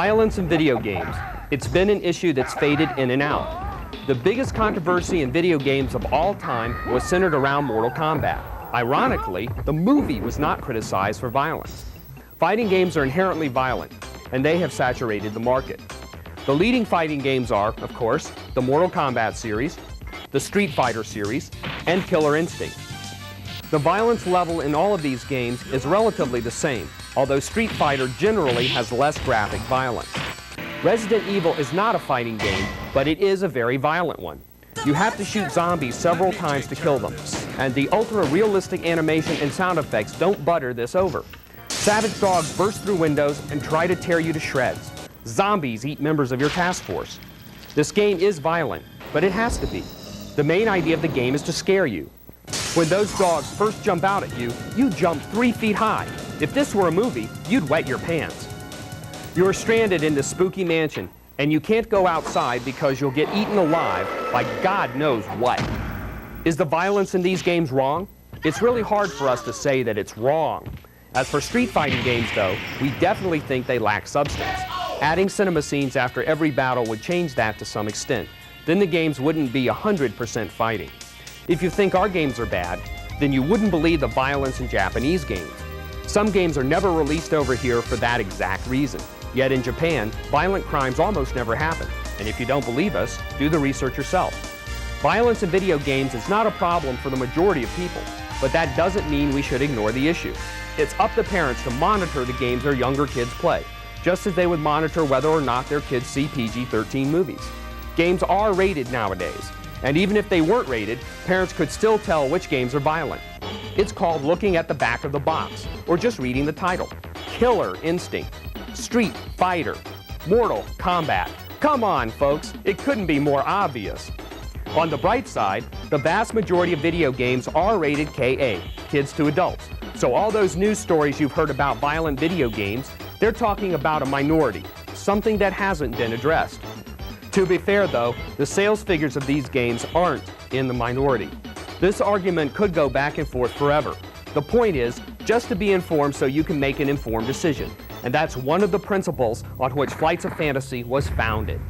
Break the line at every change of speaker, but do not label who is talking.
Violence in video games. It's been an issue that's faded in and out. The biggest controversy in video games of all time was centered around Mortal Kombat. Ironically, the movie was not criticized for violence. Fighting games are inherently violent, and they have saturated the market. The leading fighting games are, of course, the Mortal Kombat series, the Street Fighter series, and Killer Instinct. The violence level in all of these games is relatively the same, although Street Fighter generally has less graphic violence. Resident Evil is not a fighting game, but it is a very violent one. You have to shoot zombies several times to kill them, and the ultra-realistic animation and sound effects don't butter this over. Savage dogs burst through windows and try to tear you to shreds. Zombies eat members of your task force. This game is violent, but it has to be. The main idea of the game is to scare you. When those dogs first jump out at you, you jump 3 feet high. If this were a movie, you'd wet your pants. You're stranded in this spooky mansion, and you can't go outside because you'll get eaten alive by God knows what. Is the violence in these games wrong? It's really hard for us to say that it's wrong. As for street fighting games, though, we definitely think they lack substance. Adding cinema scenes after every battle would change that to some extent. Then the games wouldn't be 100% fighting. If you think our games are bad, then you wouldn't believe the violence in Japanese games. Some games are never released over here for that exact reason. Yet in Japan, violent crimes almost never happen. And if you don't believe us, do the research yourself. Violence in video games is not a problem for the majority of people, but that doesn't mean we should ignore the issue. It's up to parents to monitor the games their younger kids play, just as they would monitor whether or not their kids see PG-13 movies. Games are rated nowadays, and even if they weren't rated, parents could still tell which games are violent. It's called looking at the back of the box, or just reading the title. Killer Instinct, Street Fighter, Mortal Kombat. Come on, folks, it couldn't be more obvious. On the bright side, the vast majority of video games are rated KA, kids to adults. So all those news stories you've heard about violent video games, they're talking about a minority, something that hasn't been addressed. To be fair, though, the sales figures of these games aren't in the minority. This argument could go back and forth forever. The point is just to be informed so you can make an informed decision. And that's one of the principles on which Flights of Fantasy was founded.